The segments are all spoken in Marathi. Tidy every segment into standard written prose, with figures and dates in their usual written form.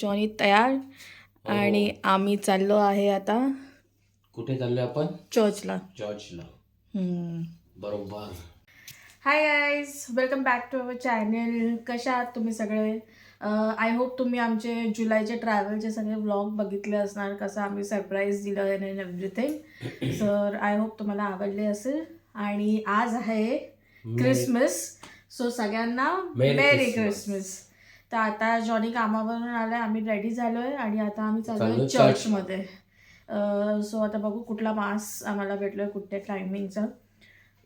जॉनी तयार आणि आम्ही चाललो आहे आता कुठे चाललोय आपण? चर्चला. बरोबर. Hi guys, welcome back to our channel. कशा आहात तुम्ही सगळे? आय होप तुम्ही आमचे जुलैचे ट्रॅव्हलचे सगळे व्लॉग बघितले असणार, कसं आम्ही सरप्राईज दिलं आहे and everything. Sir I hope तुम्हाला आवडले असेल. आणि आज आहे क्रिसमस, सो सगळ्यांना मेरी क्रिसमस. तर आता जॉनी कामावरून आलाय, आम्ही रेडी झालोय आणि आता आम्ही चाललोय चर्चमध्ये. सो आता बघू कुठला मास आम्हाला भेटलोय, कुठल्या टायमिंगचा.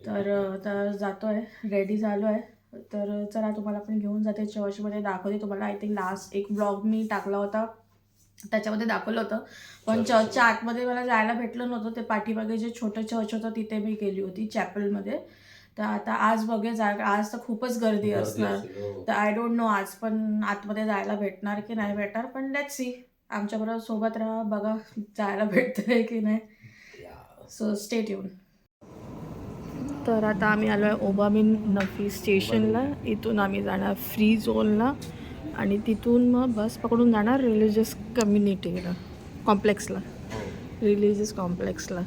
तर जातोय, रेडी झालो आहे. तर चला तुम्हाला पण घेऊन जाते चर्चमध्ये, दाखवते तुम्हाला. आय थिंक लास्ट एक ब्लॉग मी टाकला होता त्याच्यामध्ये दाखवलं होतं, पण चर्चच्या आतमध्ये मला जायला भेटलं नव्हतं. ते पाठीमागे जे छोटं चर्च होतं तिथे मी गेली होती चॅपलमध्ये. तर आता आज बघूया, आज तर खूपच गर्दी असणार. तर आय डोंट नो आज पण आतमध्ये जायला भेटणार की नाही भेटणार, पण लेट्स सी. आमच्याबरोबर सोबत राहा, बघा जायला भेटतंय की नाही. So stay tune. तर आता आम्ही आलो आहे ओबामिन नफी स्टेशनला. इथून आम्ही जाणार फ्री झोनला आणि तिथून मग बस पकडून जाणार रिलिजियस कम्युनिटीला, कॉम्प्लेक्सला, रिलिजियस कॉम्प्लेक्सला.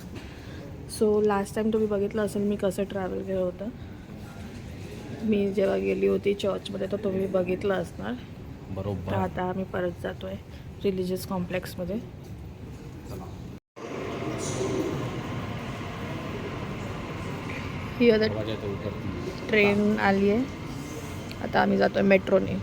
सो लास्ट टाईम तुम्ही बघितलं असेल मी कसं ट्रॅव्हल केलं होतं. मी जेव्हा गेली होती चर्चमध्ये तर तुम्ही बघितलं असणार. बरोबर. तर आता आम्ही परत जातो आहे रिलिजियस कॉम्प्लेक्समध्ये. ही आता ट्रेन आली आहे, आता आम्ही जातोय मेट्रोने.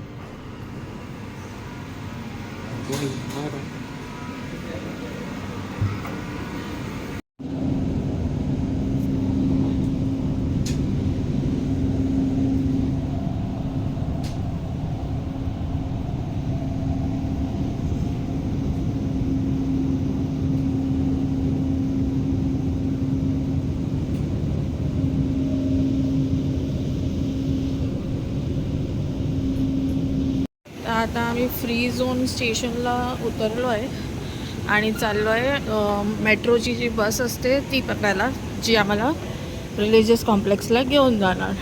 आता आम्ही फ्री झोन स्टेशनला उतरलो आहे आणि चाललो आहे मेट्रोची जी बस असते ती पकडायला, जी आम्हाला रिलिजियस कॉम्प्लेक्सला घेऊन जाणार.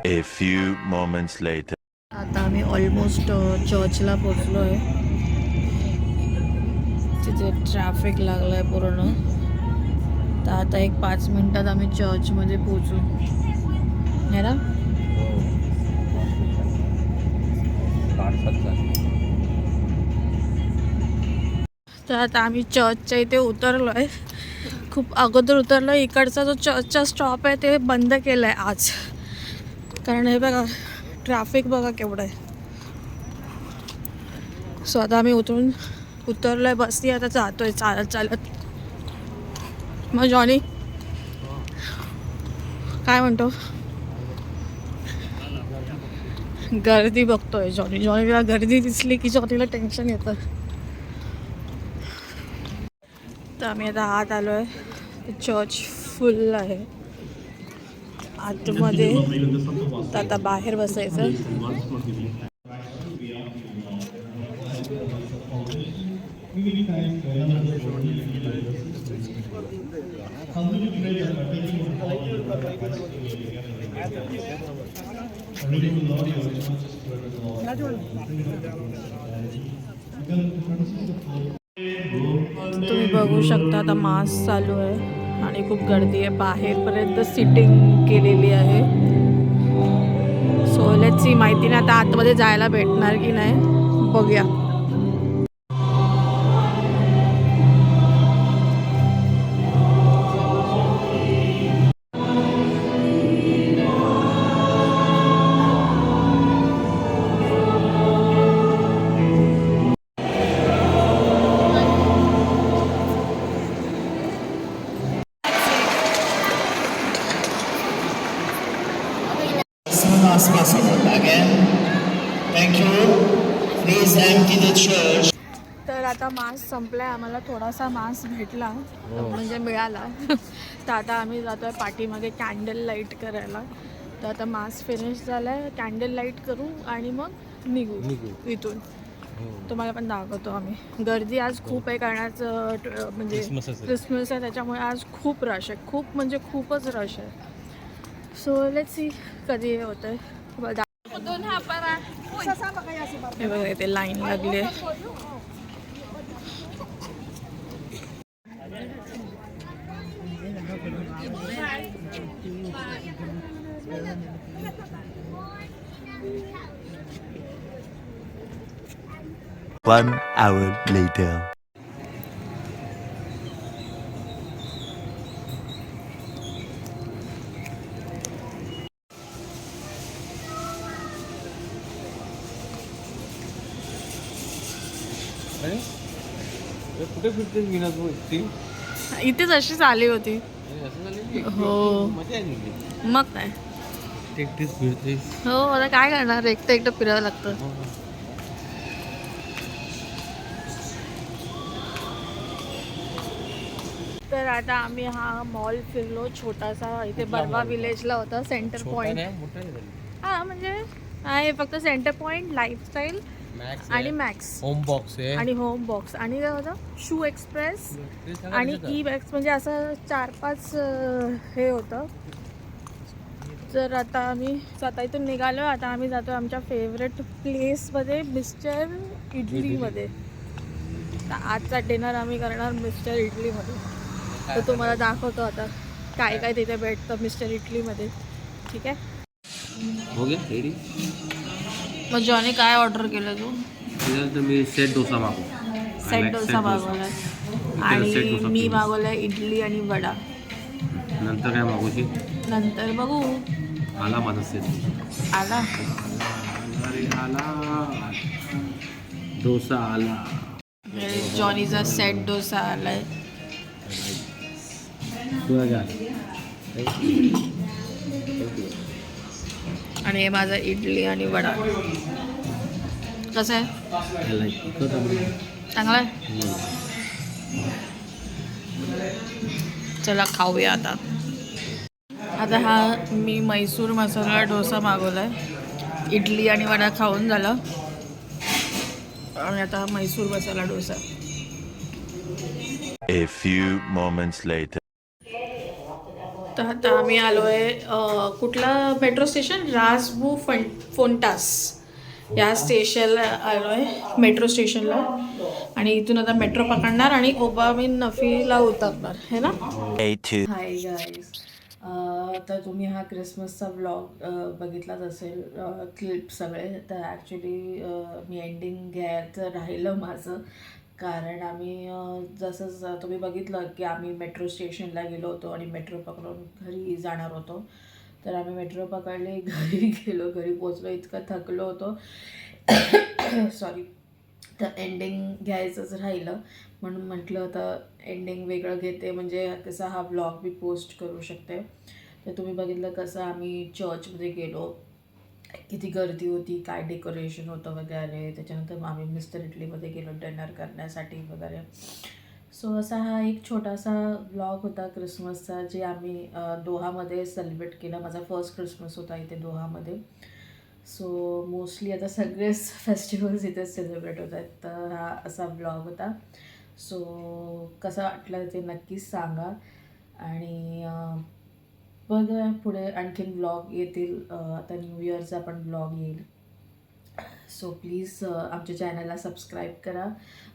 A few moments later. आता आम्ही ऑलमोस्ट चर्चला पोचलो आहे. तिथे ट्रॅफिक लागलं आहे पूर्ण. तर आता एक 5 मिनिटात आम्ही चर्चमध्ये पोचू, है ना? तर आता आम्ही चर्चच्या इथे उतरलो आहे. खूप अगोदर उतरलो. इकडचा जो चर्चचा स्टॉप आहे ते बंद केलं आहे आज, कारण हे बघा ट्रॅफिक बघा केवढं आहे. सो आता आम्ही उतरलो आहे बसनी, आता जातो आहे चालत चालत. मग जॉनी काय म्हणतो? गर्दी बघतोय जॉनीला गर्दी दिसली की जॉनीला टेन्शन येतं. तर आम्ही आता आत आलो आहे. चर्च फुल आहे आतमध्ये, तर आता बाहेर बसायचं. तुम्ही बघू शकता आता मास चालू आहे आणि खूप गर्दी आहे. बाहेरपर्यंत सिटिंग केलेली आहे. सो लेट्स सी, माहिती नाही आता आतमध्ये जायला भेटणार की नाही, बघूया. Again, thank you. Please empty the church. तर आता मास संपलाय, आम्हाला थोडासा मास भेटला, म्हणजे मिळाला. तर आता आम्ही जातोय पाठीमागे कॅन्डल लाईट करायला. तर आता मास फिनिश झालाय, कॅन्डल लाईट करू आणि मग निघू इथून. तुम्हाला पण दाखवतो आम्ही. गर्दी आज खूप आहे कारण आज म्हणजे क्रिसमस आहे, त्याच्यामुळे आज खूप रश आहे, खूप म्हणजे खूपच रश आहे. सो लेट्स सी कधी हे होतं आहे. हे बघा इथे लाईन लागली आहे. One hour later. कुठे फिरते विनाच ती इथेच अशीच आली होती. असं झालेली हो मजा आली. मग काय. एकटीच फिरते. हो आता काय करणार, एकटं एकटं फिरावं लागतं. तर आता आम्ही हा मॉल फिरलो छोटासा. इथे बर्वा विलेजला होता सेंटर पॉइंट. हा म्हणजे आहे फक्त सेंटर पॉइंट, लाईफस्टाईल आणि मॅक्स होम बॉक्स आहे आणि होम बॉक्स आणि काय होतं शू एक्सप्रेस आणि ई बॅग्स, म्हणजे असं 4-5 हे होतं. तर आता आम्ही आता इथून निघालो. आता आम्ही जातो आमच्या फेवरेट प्लेसमध्ये, मिस्टर इडलीमध्ये. तर आजचा डिनर आम्ही करणार मिस्टर इडलीमध्ये. तर तुम्हाला दाखवतो आता काय काय तिथे भेटतं मिस्टर इडलीमध्ये. ठीक आहे. हो गया रेडी. मग जॉनी काय ऑर्डर केलं तू? तर मी सेट डोसा मागव. सेट डोसा मागवलाय आणि मी मागवलाय इडली आणि वडा. नंतर काय मागवशी? नंतर बघू. आला माझा सेट. आला अरे आला डोसा आला. जॉनीचा सेट डोसा आलाय. तुला काय आणि हे माझा इडली आणि वडा. कसं आहे? चांगला आहे. चला खाऊया आता. आता हा मी मैसूर मसाला डोसा मागवलाय. इडली आणि वडा खाऊन झालं आणि आता Mysore masala dosa. A few moments later. तर आता आम्ही आलो आहे कुठला मेट्रो स्टेशन, राजबू फोंटास या स्टेशनला आलो आहे, मेट्रो स्टेशनला. आणि इथून आता मेट्रो पकडणार आणि ओबामिन नफीला उतरणार है ना. हाय गाईज, तर तुम्ही हा क्रिसमसचा व्लॉग बघितलाच असेल, क्लिप सगळे. तर ॲक्च्युली मी एंडिंग घ्यायचं राहिलं माझं, कारण आम्ही जसं तुम्ही बघितलं की आम्ही मेट्रो स्टेशनला गेलो होतो आणि मेट्रो पकडून घरी जाणार होतो. तर आम्ही मेट्रो पकडले, घरी गेलो, घरी पोचलो, इतकं थकलो होतो सॉरी. तर एंडिंग घ्यायचंच राहिलं म्हणून म्हटलं होतं एंडिंग वेगळं घेते, म्हणजे कसा हा व्लॉग मी पोस्ट करू शकते. तर तुम्ही बघितलं कसं आम्ही चर्चमध्ये गेलो, किती गर्दी होती, काय डेकोरेशन होतं वगैरे. त्याच्यानंतर आम्ही मिस्टर इटलीमध्ये गेलो डिनर करण्यासाठी वगैरे. सो असा हा एक छोटासा व्लॉग होता क्रिसमसचा, जे आम्ही दोहामध्ये सेलिब्रेट केला. माझा फर्स्ट क्रिसमस होता इथे दोहामध्ये. सो मोस्टली आता सगळेच फेस्टिवल्स इथेच सेलिब्रेट होत आहेत. तर हा असा व्लॉग होता. सो कसा वाटला ते नक्कीच सांगा. आणि बघा पुढे आणखीन व्लॉग येतील. आता न्यू इयरचा पण व्लॉग येईल. सो प्लीज आमच्या चॅनलला सबस्क्राईब करा,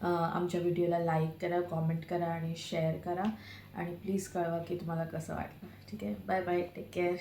आमच्या व्हिडिओला लाईक करा, कॉमेंट करा आणि शेअर करा. आणि प्लीज कळवा की तुम्हाला कसं वाटलं. ठीक आहे. Bye bye, take care.